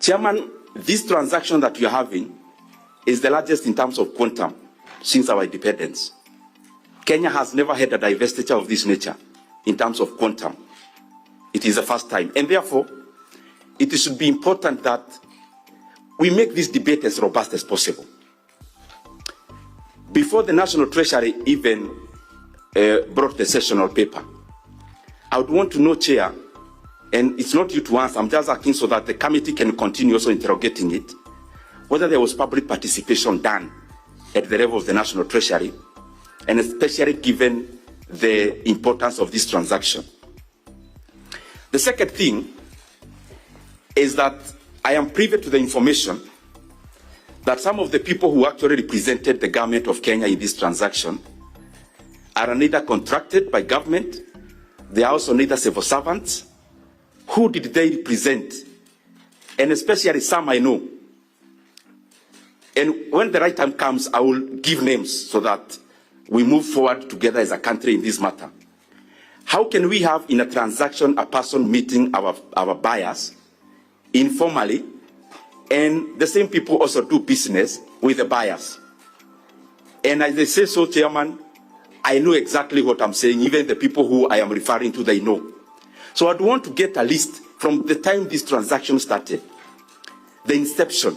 Chairman, this transaction that you're having is the largest in terms of quantum since our independence. Kenya has never had a divestiture of this nature in terms of quantum. It is the first time. And therefore, it should be important that we make this debate as robust as possible. Before the National Treasury even brought the sessional paper, I would want to know, Chair, and it's not you to answer, I'm just asking so that the committee can continue also interrogating it, whether there was public participation done at the level of the National Treasury, and especially given the importance of this transaction. The second thing is that I am privy to the information that some of the people who actually represented the government of Kenya in this transaction are neither contracted by government, they are also neither civil servants. Who did they represent? And especially some I know. And when the right time comes, I will give names so that we move forward together as a country in this matter. How can we have in a transaction a person meeting our buyers informally, and the same people also do business with the buyers? And as they say so, Chairman, I know exactly what I'm saying. Even the people who I am referring to, they know. So I'd want to get a list from the time this transaction started, the inception,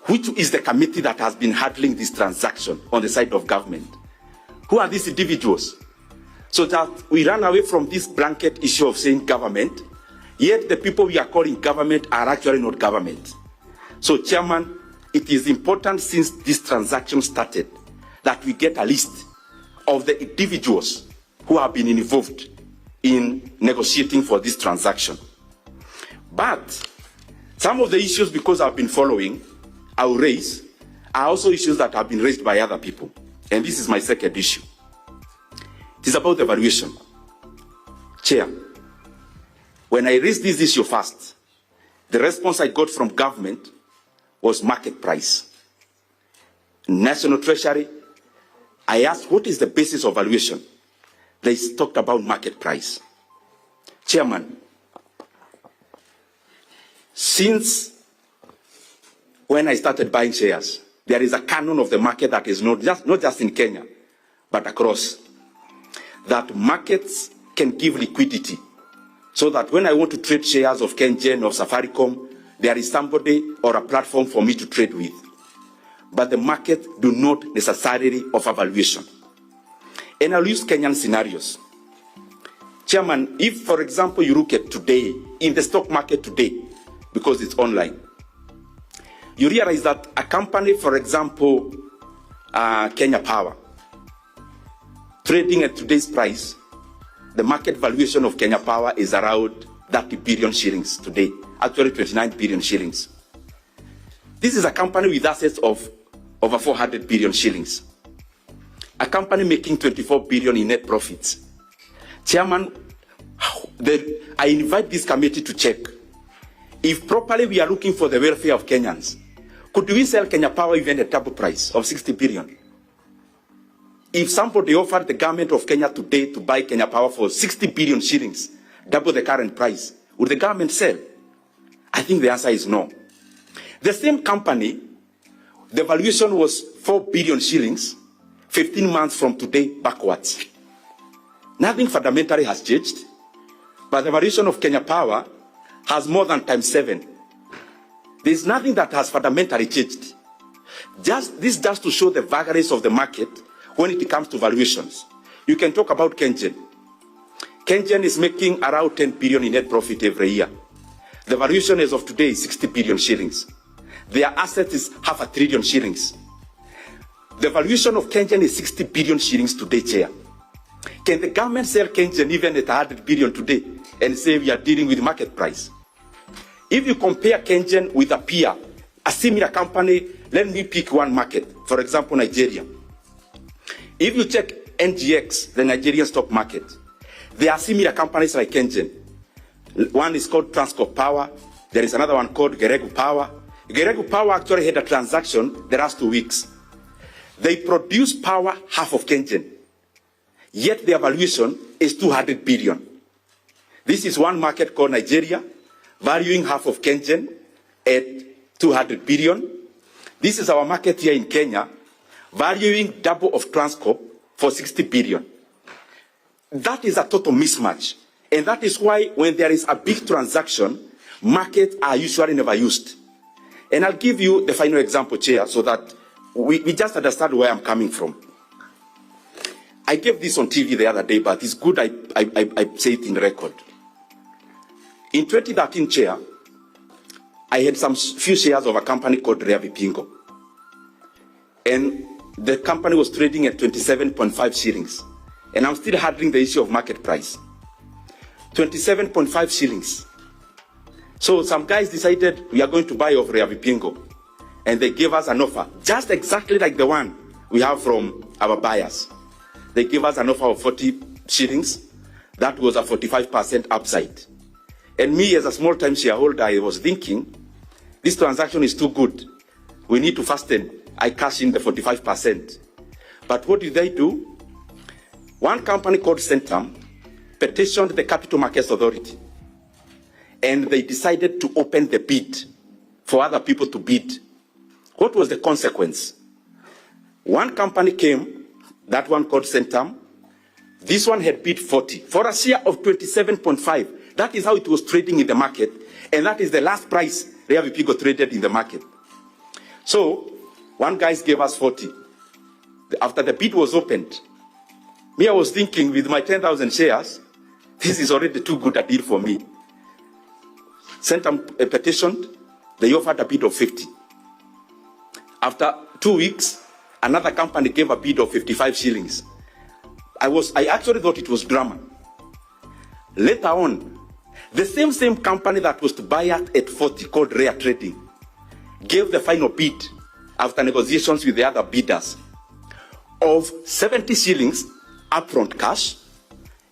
which is the committee that has been handling this transaction on the side of government. Who are these individuals? So that we run away from this blanket issue of saying government, yet the people we are calling government are actually not government. So, Chairman, it is important since this transaction started that we get a list of the individuals who have been involved in negotiating for this transaction. But some of the issues, because I've been following, I will raise, are also issues that have been raised by other people. And this is my second issue. It is about the valuation. Chair, when I raised this issue first, the response I got from government was market price. National Treasury, I asked, what is the basis of valuation? They talked about market price. Chairman, since when I started buying shares, there is a canon of the market that is not just in Kenya, but across. That markets can give liquidity, so that when I want to trade shares of KenGen or Safaricom, there is somebody or a platform for me to trade with. But the market do not necessarily offer valuation. And I'll use Kenyan scenarios. Chairman, if, for example, you look at today, in the stock market today, because it's online, you realize that a company, for example, Kenya Power, trading at today's price, the market valuation of Kenya Power is around 30 billion shillings today, actually 29 billion shillings. This is a company with assets of over 400 billion shillings. A company making 24 billion in net profits. Chairman, I invite this committee to check if properly we are looking for the welfare of Kenyans. Could we sell Kenya Power even at double price of 60 billion? If somebody offered the government of Kenya today to buy Kenya Power for 60 billion shillings, double the current price, would the government sell? I think the answer is no. The same company, the valuation was 4 billion shillings, 15 months from today backwards. Nothing fundamentally has changed, but the valuation of Kenya Power has more than times 7. There's nothing that has fundamentally changed. This just to show the vagaries of the market when it comes to valuations. You can talk about KenGen. KenGen is making around 10 billion in net profit every year. The valuation as of today is 60 billion shillings. Their asset is 500 billion shillings. The valuation of KenGen is 60 billion shillings today, Chair. Can the government sell KenGen even at 100 billion today and say we are dealing with market price? If you compare KenGen with a peer, a similar company, let me pick one market, for example, Nigeria. If you check NGX, the Nigerian stock market, there are similar companies like KenGen. One is called Transcorp Power. There is another one called Geregu Power. Geregu Power actually had a transaction the last 2 weeks. They produce power half of KenGen, yet their valuation is 200 billion. This is one market called Nigeria, valuing half of KenGen at 200 billion. This is our market here in Kenya, valuing double of Transcorp for 60 billion. That is a total mismatch. And that is why when there is a big transaction, markets are usually never used. And I'll give you the final example, Chair, so that we just understand where I'm coming from. I gave this on TV the other day, but it's good I say it in record. In 2013, Chair, I had some few shares of a company called Rea Vipingo. And the company was trading at 27.5 shillings. And I'm still handling the issue of market price. 27.5 shillings. So some guys decided we are going to buy off Rea Vipingo. And they gave us an offer, just exactly like the one we have from our buyers. They gave us an offer of 40 shillings. That was a 45% upside. And me, as a small-time shareholder, I was thinking, this transaction is too good. We need to fasten. I cash in the 45%. But what did they do? One company called Centum petitioned the Capital Markets Authority. And they decided to open the bid for other people to bid. What was the consequence? One company came, that one called Centum. This one had bid 40 for a share of 27.5. That is how it was trading in the market. And that is the last price Rea Vipingo traded in the market. So, one guy gave us 40. After the bid was opened, me, I was thinking with my 10,000 shares, this is already too good a deal for me. Centum petitioned, they offered a bid of 50. After 2 weeks, another company gave a bid of 55 shillings. I actually thought it was drama. Later on, the same company that was to buy at 40, called Rare Trading, gave the final bid after negotiations with the other bidders of 70 shillings upfront cash,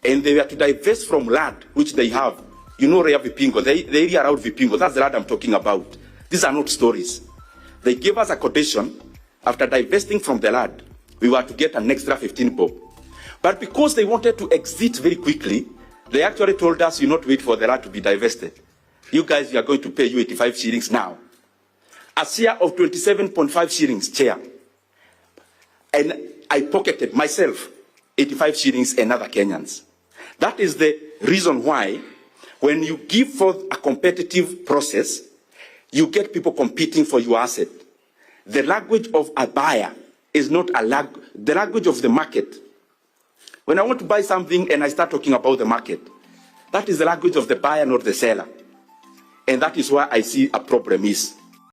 and they were to divest from land which they have. You know Rea Vipingo, the area around Vipingo, that's the land I'm talking about. These are not stories. They gave us a quotation. After divesting from the land, we were to get an extra 15 bob. But because they wanted to exit very quickly, they actually told us, you not wait for the land to be divested. You guys, we are going to pay you 85 shillings now. A share of 27.5 shillings, Chair. And I pocketed myself 85 shillings and other Kenyans. That is the reason why when you give forth a competitive process, you get people competing for your asset. The language of a buyer is not the language of the market. When I want to buy something and I start talking about the market, that is the language of the buyer, not the seller. And that is why I see a problem is.